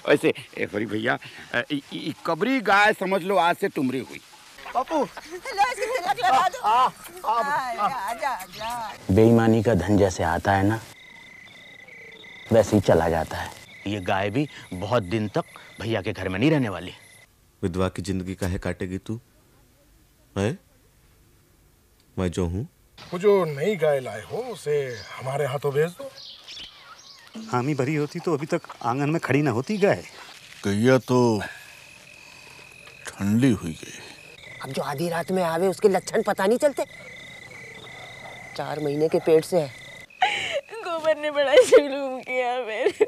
वैसे होरी भैया, कबरी गाय समझ लो आज से तुमरी हुई। बापू बेईमानी का धन जैसे आता है ना, वैसे ही चला जाता है। ये गाय भी बहुत दिन तक भैया के घर में नहीं रहने वाली। विधवा की जिंदगी काहे काटेगी तू? है? मैं जो हूँ। वो जो नई गाय लाए हो उसे हमारे हाथों भेज दो। हामी भरी होती तो अभी तक आंगन में खड़ी ना होती गाय। गैया तो ठंडी हुई गई। अब जो आधी रात में आवे उसके लक्षण पता नहीं चलते। 4 महीने के पेट से है। गोबर ने बड़ा जुलूम किया मेरे।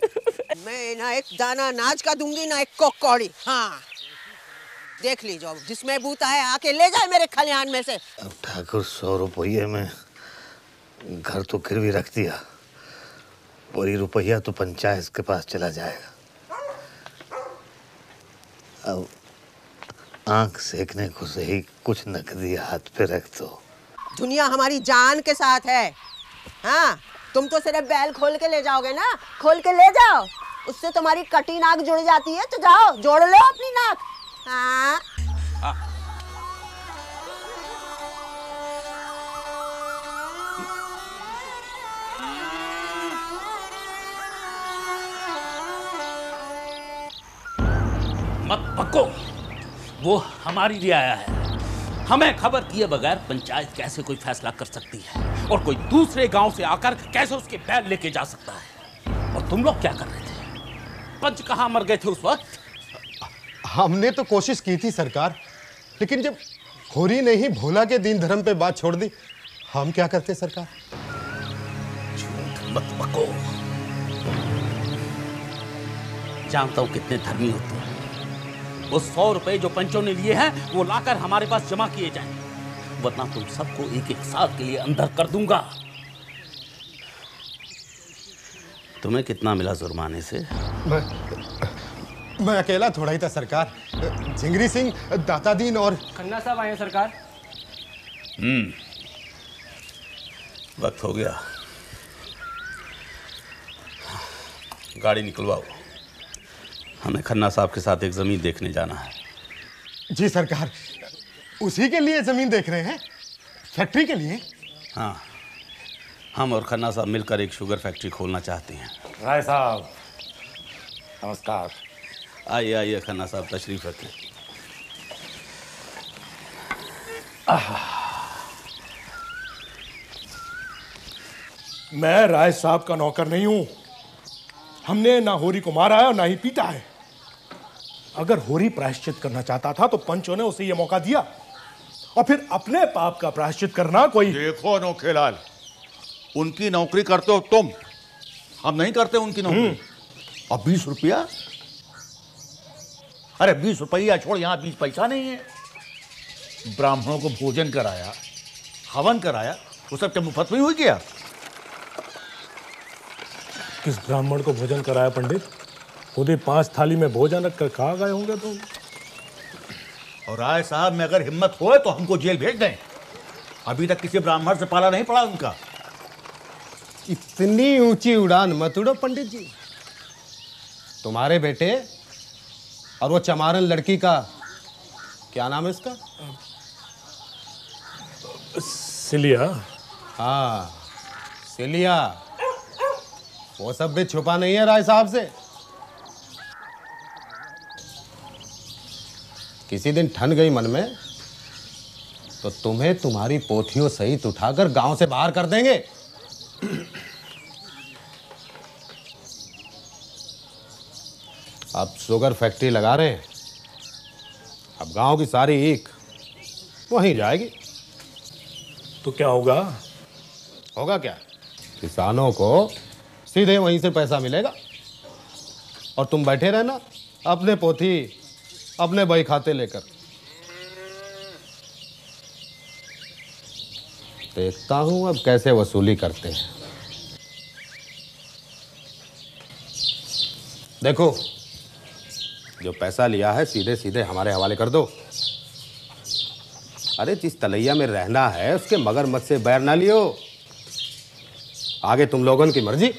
मैं ना एक दाना नाच का दूंगी ना एक कोक कौड़ी। हाँ देख लीजिए, जिसमें बूता है आके ले जाए मेरे खलिहान में से। अब ठाकुर 100 रुपये में घर तो गिरवी रख दिया, पूरी रुपया तो पंचायत के पास चला जाएगा। अब आंख सेकने को सही कुछ नकदी हाथ पे रख दो। दुनिया हमारी जान के साथ है। हाँ तुम तो सिर्फ बैल खोल के ले जाओगे ना, खोल के ले जाओ, उससे तुम्हारी कटी नाक जुड़ जाती है, तो जाओ जोड़ लो अपनी नाक। हाँ मत पक्को, वो हमारी लिए आया है। हमें खबर किए बगैर पंचायत कैसे कोई फैसला कर सकती है, और कोई दूसरे गांव से आकर कैसे उसके बैल लेके जा सकता है। और तुम लोग क्या कर रहे थे? पंच कहां मर गए थे उस वक्त? हमने तो कोशिश की थी सरकार, लेकिन जब होरी ने ही भोला के दीन धर्म पे बात छोड़ दी, हम क्या करते सरकार? झूठ मत बको, जानता हूं कितने धर्मी हो तुम। वो 100 रुपए जो पंचों ने लिए हैं वो लाकर हमारे पास जमा किए जाएं, वरना तुम सबको 1-1 साल के लिए अंदर कर दूंगा। तुम्हें कितना मिला जुर्माने से? मैं अकेला थोड़ा ही था सरकार। झिंगरी सिंह, दाता दीन और खन्ना साहब आए हैं सरकार। वक्त हो गया, गाड़ी निकलवाओ, हमें खन्ना साहब के साथ एक जमीन देखने जाना है। जी सरकार, उसी के लिए जमीन देख रहे हैं? फैक्ट्री के लिए? हाँ, हम और खन्ना साहब मिलकर एक शुगर फैक्ट्री खोलना चाहते हैं। राय साहब नमस्कार। आइए आइए खन्ना साहब, तशरीफ रखें। मैं राय साहब का नौकर नहीं हूं। हमने ना होरी को मारा है और ना ही पीटा है। अगर होरी प्रायश्चित करना चाहता था तो पंचों ने उसे यह मौका दिया, और फिर अपने पाप का प्रायश्चित करना कोई। देखो नौखेलाल, उनकी नौकरी करते हो तुम, हम नहीं करते उनकी नौकरी। और 20 रुपया? अरे 20 रुपया छोड़, यहाँ 20 पैसा नहीं है। ब्राह्मणों को भोजन कराया, हवन कराया, वो सब क्या मुफ्त में हुई क्या? किस ब्राह्मण को भोजन कराया पंडित? खुद ही 5 थाली में भोजन रख कर खा गए होंगे तुम। और राय साहब में अगर हिम्मत हो तो हमको जेल भेज दें। अभी तक किसी ब्राह्मण से पाला नहीं पड़ा उनका। इतनी ऊंची उड़ान मत उड़ो पंडित जी। तुम्हारे बेटे और वो चमारन लड़की का क्या नाम है इसका? सिलिया। हाँ सिलिया, वो सब भी छुपा नहीं है राय साहब से। किसी दिन ठन गई मन में तो तुम्हें तुम्हारी पोथियों सहित उठाकर गांव से बाहर कर देंगे। अब शुगर फैक्ट्री लगा रहे हैं, अब गांव की सारी ईख वहीं जाएगी। तो क्या होगा? होगा क्या? किसानों को सीधे वहीं से पैसा मिलेगा, और तुम बैठे रहना अपने पोथी अपने बही खाते लेकर। देखता हूं अब कैसे वसूली करते हैं। देखो, जो पैसा लिया है सीधे सीधे हमारे हवाले कर दो। अरे जिस तलैया में रहना है उसके मगरमच्छ से बैर ना लियो। आगे तुम लोगों की मर्जी।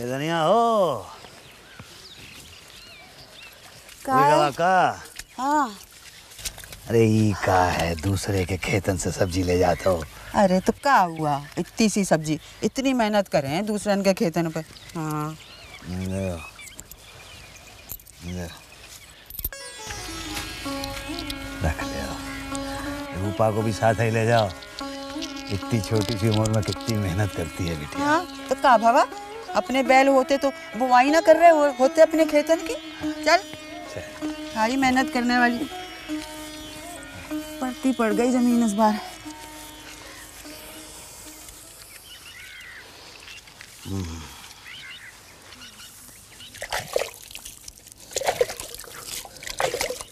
धनिया हो का का हाँ। अरे ई का है, दूसरे के खेतन से सब्जी ले जाता हो। अरे तो क्या हुआ, इतनी सी सब्जी, इतनी मेहनत कर रहे हैं दूसरन के खेतन पे। हाँ ले, ले। रख ले, रूपा को भी साथ ही ले जाओ। इतनी छोटी सी उम्र में कितनी मेहनत करती है बेटी। हाँ तो का भावा, अपने बैल होते तो बुवाई ना कर रहे होते अपने खेतन की। चल सारी मेहनत करने वाली पड़ती पड़ गई जमीन इस बार।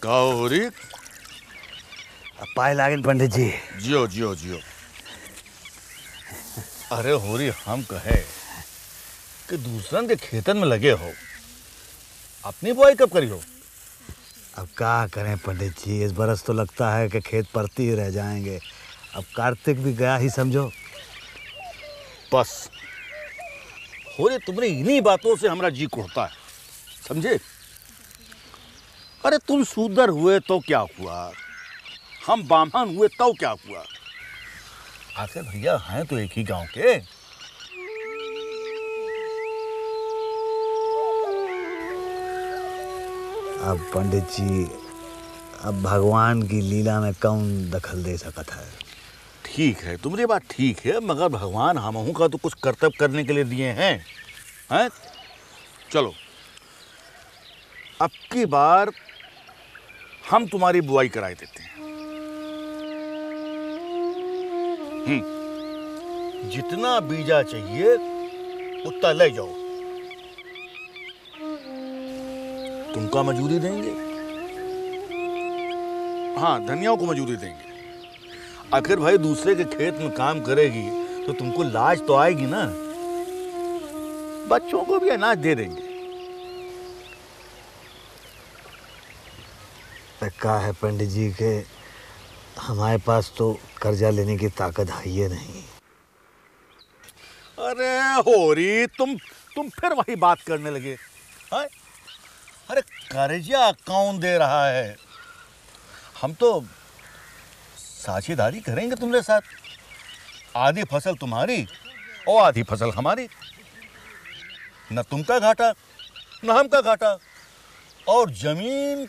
का होरी? अब पाए लागन पंडित जी। जियो जियो जियो। अरे होरी, हम कहे कि दूसरन के खेतन में लगे हो, अपनी बुआई कब करी हो? अब क्या करें पंडित जी, इस बरस तो लगता है कि खेत परती ही रह जाएंगे। अब कार्तिक भी गया ही समझो। बस होरी, तुमने इन्हीं बातों से हमारा जी कुड़ता है, समझे? अरे तुम शूदर हुए तो क्या हुआ, हम बामन हुए तो क्या हुआ? आखिर भैया हैं तो एक ही गांव के। अब पंडित जी, अब भगवान की लीला में कौन दखल दे सकता है? ठीक है, तुम्हारी बात ठीक है, मगर भगवान हमहू का तो कुछ कर्तव्य करने के लिए दिए हैं, हैं? चलो अब की बार हम तुम्हारी बुआई कराई देते हैं। जितना बीजा चाहिए उतना ले जाओ, तुमका मजूरी देंगे। हाँ, धनिया को मजूरी देंगे। आखिर भाई दूसरे के खेत में काम करेगी तो तुमको लाज तो आएगी ना। बच्चों को भी अनाज दे देंगे। का है पंडित जी के हमारे पास तो कर्जा लेने की ताकत है ही नहीं। अरे होरी, तुम फिर वही बात करने लगे। हाँ? अरे कर्जा कौन दे रहा है? हम तो साझेदारी करेंगे तुम्हारे साथ। आधी फसल तुम्हारी और आधी फसल हमारी। न तुमका घाटा न हमका घाटा। और जमीन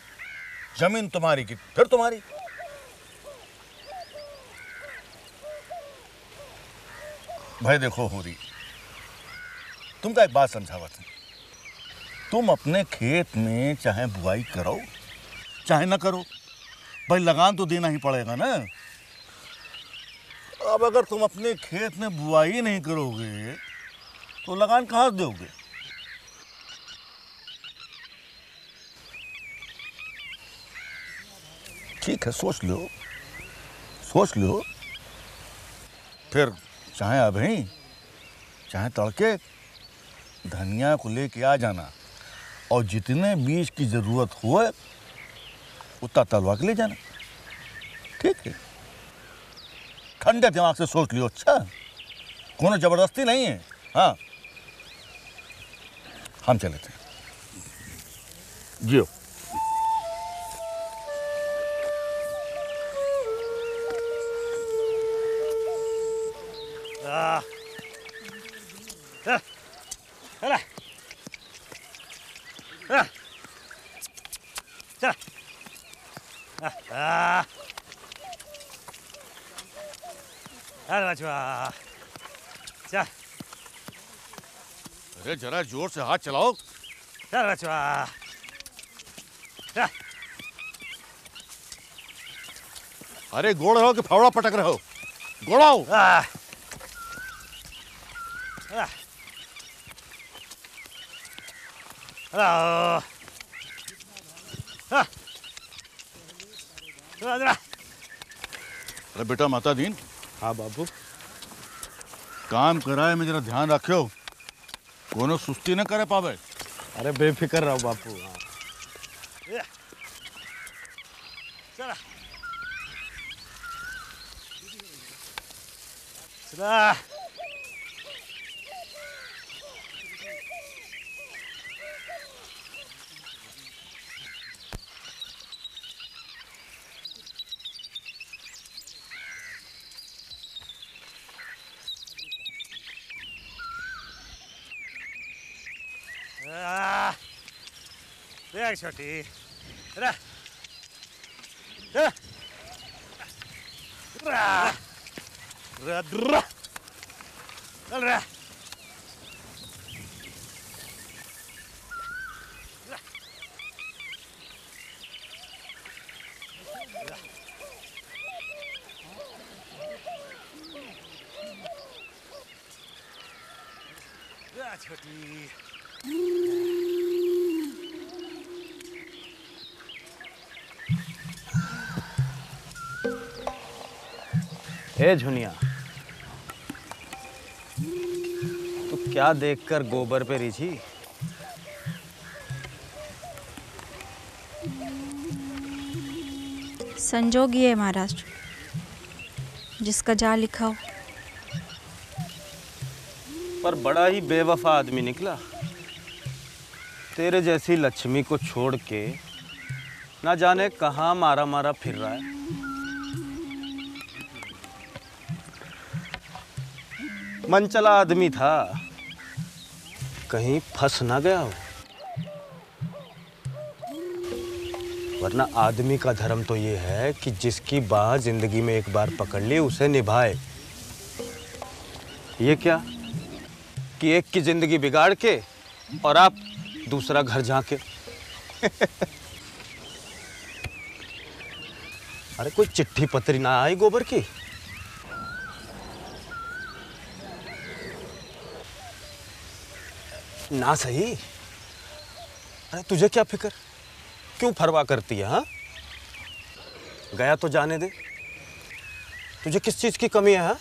तुम्हारी की फिर तुम्हारी। भाई देखो होरी, तुमका एक बात समझावत हूं। तुम अपने खेत में चाहे बुआई करो चाहे ना करो, भाई लगान तो देना ही पड़ेगा ना। अब अगर तुम अपने खेत में बुआई नहीं करोगे तो लगान कहाँ से दोगे? ठीक है, सोच लो। फिर चाहे अभी चाहे तड़के धनिया को लेके आ जाना, और जितने बीज की जरूरत हो उतना तलवा के ले जाना। ठीक है, ठंडे दिमाग से सोच लियो। अच्छा, कोनो जबरदस्ती नहीं है। हाँ, हम चले थे। जियो। अरे जरा जोर से हाथ चलाओ। अरे गोड़ रहो कि फावड़ा पटक रहे हो? गोड़ाओ। अरे बेटा माता दीन। हाँ बाबू। काम कराए में जरा ध्यान रखियो, कोनो सुस्ती न करे पावे। अरे बेफिक्र रहो बापू। छोटी रा रा रा रा रा चल रा छोटी ए झुनिया, तू क्या देखकर गोबर पे रिझी? संजोग ये है महाराष्ट्र, जिसका जहाँ लिखा हो। पर बड़ा ही बेवफा आदमी निकला। तेरे जैसी लक्ष्मी को छोड़ के ना जाने कहाँ मारा मारा फिर रहा है। मनचला आदमी था, कहीं फंस ना गया हो। वरना आदमी का धर्म तो ये है कि जिसकी बाह जिंदगी में एक बार पकड़ ली उसे निभाए। ये क्या कि एक की जिंदगी बिगाड़ के और आप दूसरा घर झांके। अरे कोई चिट्ठी पत्री ना आई गोबर की? ना सही। अरे तुझे क्या फिक्र, क्यों परवाह करती है? हाँ, गया तो जाने दे। तुझे किस चीज की कमी है? हाँ?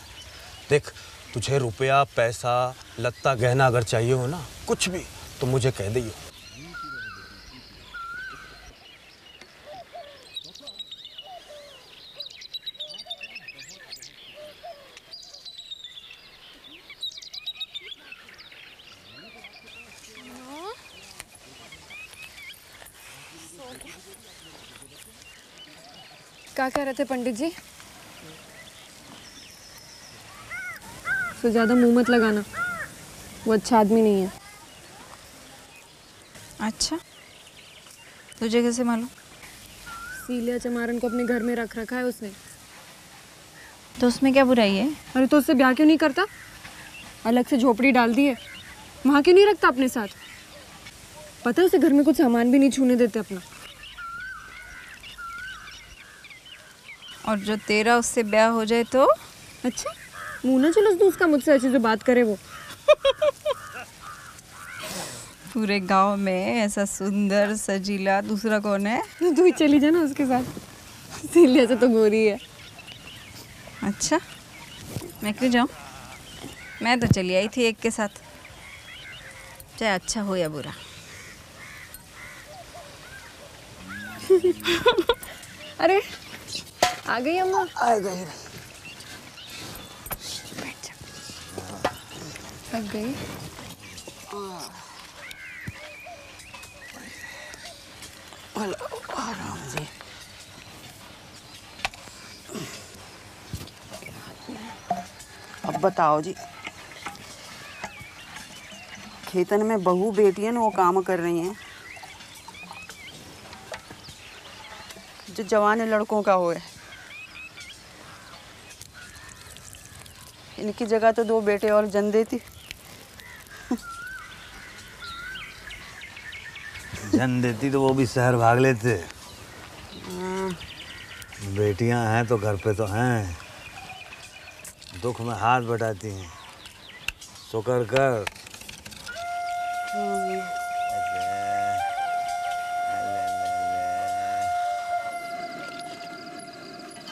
देख, तुझे रुपया पैसा लत्ता गहना अगर चाहिए हो ना, कुछ भी, तो मुझे कह दियो। क्या कह रहे थे पंडित जी? तो ज्यादा मुंह मत लगाना, वो अच्छा आदमी नहीं है। अच्छा, तुझे कैसे मालूम? सीलिया चमारन को अपने घर में रख रखा है उसने। तो उसमें क्या बुराई है? अरे तो उससे ब्याह क्यों नहीं करता? अलग से झोपड़ी डाल दी है, वहाँ क्यों नहीं रखता अपने साथ? पता है उसे घर में कुछ सामान भी नहीं छूने देते अपना। और जो तेरा उससे ब्याह हो जाए तो? अच्छा, मुँह ना चलो उसका मुझसे अच्छे से बात करे वो। पूरे गांव में ऐसा सुंदर सजीला दूसरा कौन है? तू ही चली जा ना उसके साथ, सीलिया से तो गोरी है। अच्छा, मैं क्यों जाऊँ? मैं तो चली आई थी एक के साथ, चाहे अच्छा हो या बुरा। अरे आ गई अम्मा। आ गई। थक गई। आराम से। अब बताओ जी, खेतन में बहू बेटियां वो काम कर रही हैं जो जवान लड़कों का हो है। इनकी जगह तो 2 बेटे और जन देती। जन देती तो वो भी शहर भाग लेते। बेटियां हैं तो घर पे तो हैं, दुख में हाथ बटाती हैं। शुक्र कर।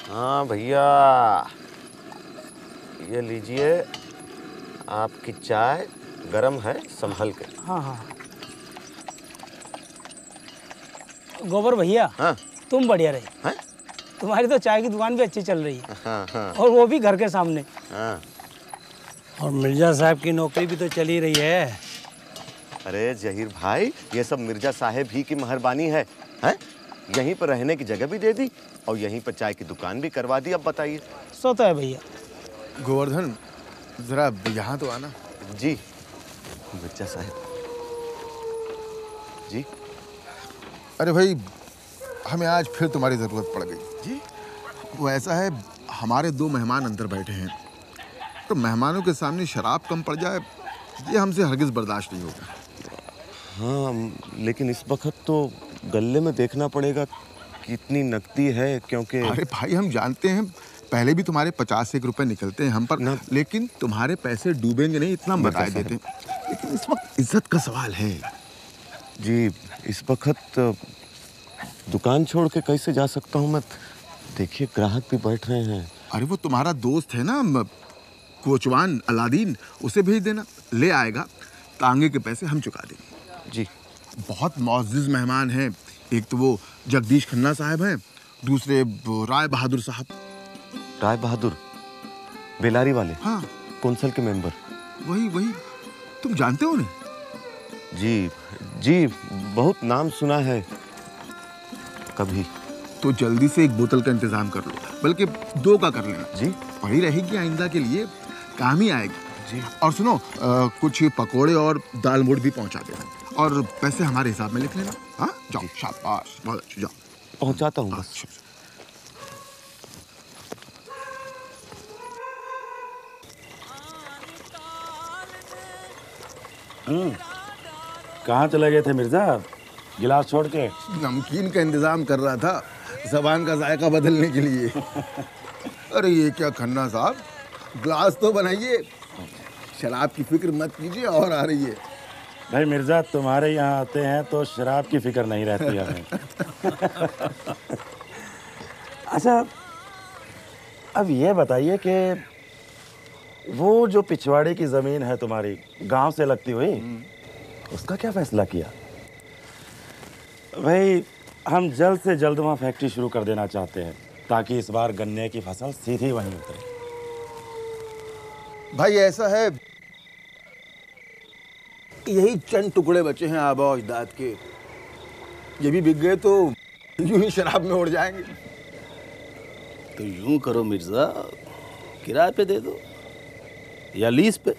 हाँ भैया, ये लीजिए, आपकी चाय गरम है, संभल के। हाँ हाँ। गोबर भैया, हाँ? तुम बढ़िया रहे। हाँ? तुम्हारी तो चाय की दुकान भी अच्छी चल रही है। हाँ हाँ। और वो भी घर के सामने। हाँ। और मिर्जा साहब की नौकरी भी तो चली रही है। अरे जहीर भाई, ये सब मिर्जा साहेब ही की मेहरबानी है, हैं? यहीं पर रहने की जगह भी दे दी और यहीं पर चाय की दुकान भी करवा दी। अब बताइए। सो तो है भैया। गोवर्धन, जरा यहाँ तो आना। जी मिर्जा साहब जी। अरे भाई, हमें आज फिर तुम्हारी ज़रूरत पड़ गई। जी? वो ऐसा है, हमारे 2 मेहमान अंदर बैठे हैं, तो मेहमानों के सामने शराब कम पड़ जाए, ये हमसे हरगिज़ बर्दाश्त नहीं होगा। हाँ, लेकिन इस वक्त तो गले में देखना पड़ेगा कितनी नकदी है, क्योंकि अरे भाई, हम जानते हैं पहले भी तुम्हारे 50-1 रुपए निकलते हैं हम पर, लेकिन तुम्हारे पैसे डूबेंगे नहीं, इतना हम बता देते हैं। लेकिन इस वक्त इज्जत का सवाल है। जी, इस वक्त दुकान छोड़ के कैसे जा सकता हूँ मैं? देखिए, ग्राहक भी बैठ रहे हैं। अरे वो तुम्हारा दोस्त है ना, कोचवान अलादीन, उसे भेज देना, ले आएगा, तांगे के पैसे हम चुका देंगे। जी। बहुत मुअज़्ज़िज़ मेहमान हैं। एक तो वो जगदीश खन्ना साहब हैं, दूसरे वो राय बहादुर साहब। राय बहादुर बेलारी वाले? हाँ। कौंसिल के मेंबर। वही तुम जानते हो उन्हें? जी, बहुत नाम सुना है। कभी तो जल्दी से 1 बोतल का इंतजाम कर लो, बल्कि 2 का कर लेना। जी। पड़ी रहेगी, आइंदा के लिए काम ही आएगी। जी। और सुनो, कुछ पकोड़े और दाल मोड़ भी पहुंचा देना, और पैसे हमारे हिसाब में लिख लेना। हाँ, जाओ, शाबाश, बहुत अच्छी, जाओ। पहुंचाता हूँ बस। कहाँ चले गए थे मिर्जा, गिलास छोड़ के? नमकीन का इंतजाम कर रहा था, ज़बान का जायका बदलने के लिए। अरे ये क्या खन्ना साहब, ग्लास तो बनाइए, शराब की फिक्र मत कीजिए, और आ रही है। भाई मिर्जा, तुम्हारे यहाँ आते हैं तो शराब की फिक्र नहीं रहती हमें। अच्छा, अब ये बताइए कि वो जो पिछवाड़े की ज़मीन है तुम्हारी, गांव से लगती हुई, उसका क्या फैसला किया? भाई, हम जल्द से जल्द वहाँ फैक्ट्री शुरू कर देना चाहते हैं, ताकि इस बार गन्ने की फसल सीधी वहीं उतरे। भाई ऐसा है, यही चंद टुकड़े बचे हैं आबा अजदाद के, ये भी बिक गए तो यूं ही शराब में उड़ जाएंगे। तो यूं करो मिर्जा, किराए पे दे दो या लीज पे।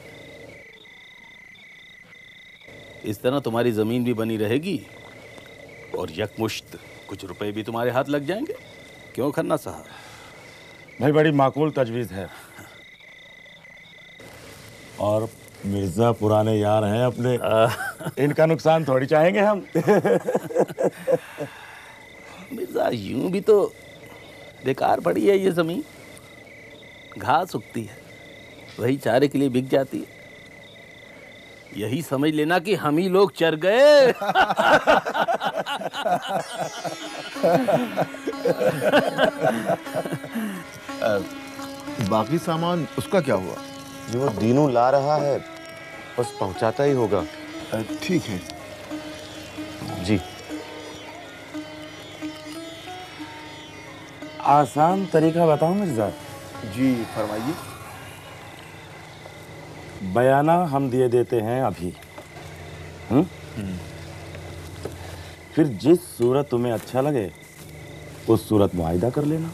इस तरह तुम्हारी जमीन भी बनी रहेगी और यकमुश्त कुछ रुपए भी तुम्हारे हाथ लग जाएंगे। क्यों खन्ना साहब? भाई, बड़ी माकूल तजवीज़ है। और मिर्जा पुराने यार हैं अपने, इनका नुकसान थोड़ी चाहेंगे हम। मिर्जा, यूं भी तो बेकार पड़ी है ये जमीन, घास उगती है, वही चारे के लिए बिक जाती है। यही समझ लेना कि हम ही लोग चर गए। बाकी सामान उसका क्या हुआ? जी, वो दीनू ला रहा है, बस पहुंचाता ही होगा। ठीक है जी। आसान तरीका बताओ मिर्जा। जी फरमाइए। बयाना हम दिए देते हैं अभी, फिर जिस सूरत तुम्हें अच्छा लगे उस सूरत मुआहिदा कर लेना।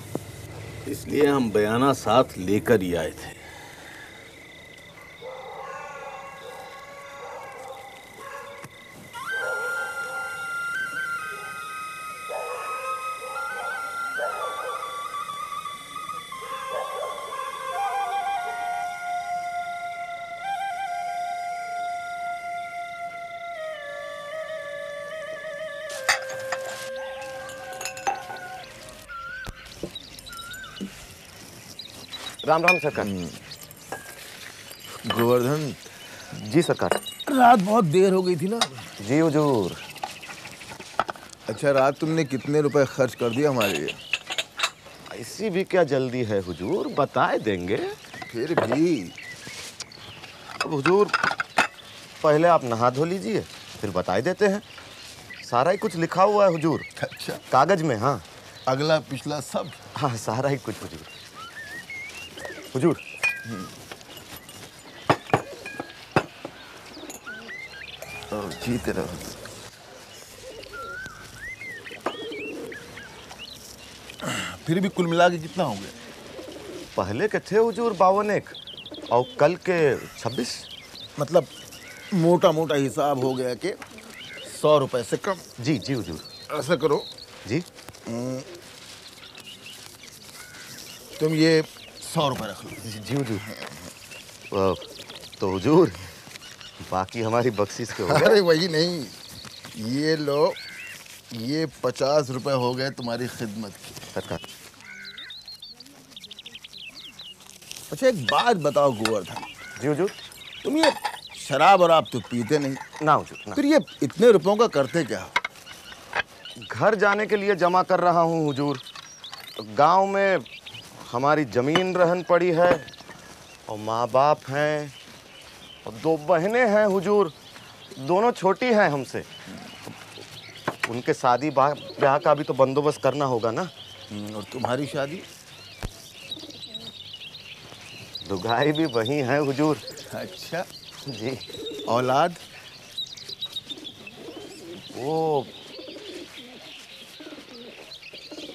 इसलिए हम बयाना साथ लेकर ही आए थे। राम राम सरकार। गोवर्धन जी सरकार। रात बहुत देर हो गई थी ना? जी हुजूर। अच्छा, रात तुमने कितने रुपए खर्च कर दिया हमारे लिए? ऐसी भी क्या जल्दी है हुजूर, बताए देंगे। फिर भी अब हुजूर, पहले आप नहा धो लीजिए, फिर बताए देते हैं। सारा ही कुछ लिखा हुआ है हुजूर। अच्छा, कागज में? हाँ, अगला पिछला सब? हाँ, सारा ही कुछ हुजूर। हुजूर, जीते रहो। फिर भी कुल मिला के कितना हो गया? पहले के थे हुजूर 52 और कल के 26। मतलब मोटा मोटा हिसाब हो गया कि 100 रुपए से कम। जी जी हुजूर। ऐसा करो जी, तुम ये 100 रुपए रख लो। जी हुजूर। तो हुजूर बाकी हमारी बख्शिश के हो गए। अरे वही नहीं, ये लो, ये 50 रुपए हो गए तुम्हारी खिदमत की। अच्छा एक बात बताओ गोवर्धन। जी हुजूर। तुम ये शराब और आप तो पीते नहीं ना हुजूर ना। फिर ये इतने रुपयों का करते क्या हो? घर जाने के लिए जमा कर रहा हूँ हुजूर। गांव में हमारी जमीन रहन पड़ी है और माँ बाप हैं और 2 बहनें हैं हुजूर, दोनों छोटी हैं हमसे। उनके शादी ब्याह का भी तो बंदोबस्त करना होगा ना। और तुम्हारी शादी? लुगाई भी वही है हुजूर। अच्छा जी। औलाद? वो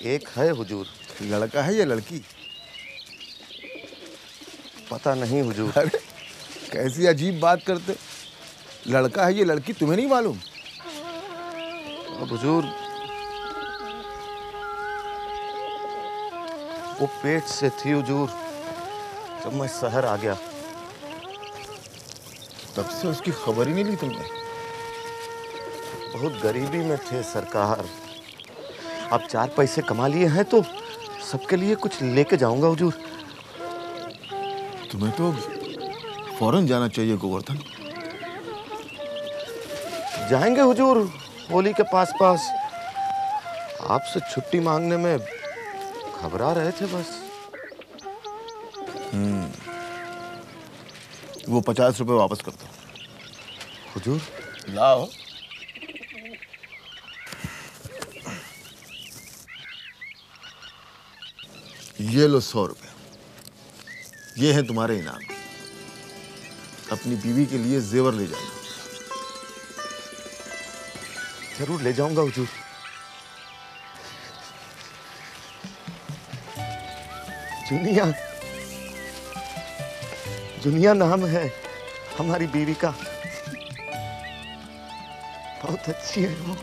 एक है हुजूर। लड़का है या लड़की? पता नहीं हुजूर। अरे कैसी अजीब बात करते, लड़का है या लड़की तुम्हें नहीं मालूम? अब हुजूर वो पेट से थी हुजूर जब मैं शहर आ गया। तब से उसकी खबर ही नहीं ली तुमने? बहुत गरीबी में थे सरकार। अब 4 पैसे कमा लिए हैं तो सबके लिए कुछ लेके जाऊंगा हुजूर। तुम्हें तो फौरन जाना चाहिए गोवर्धन। जाएंगे हुजूर, होली के पास। आपसे छुट्टी मांगने में घबरा रहे थे बस। वो 50 रुपए वापस कर दो। हुजूर लाओ। ये लो 100 रुपए, ये है तुम्हारे इनाम। अपनी बीवी के लिए जेवर ले जाना। जरूर ले जाऊंगा हुजूर। जुनिया, जुनिया नाम है हमारी बीवी का। बहुत अच्छी है वो।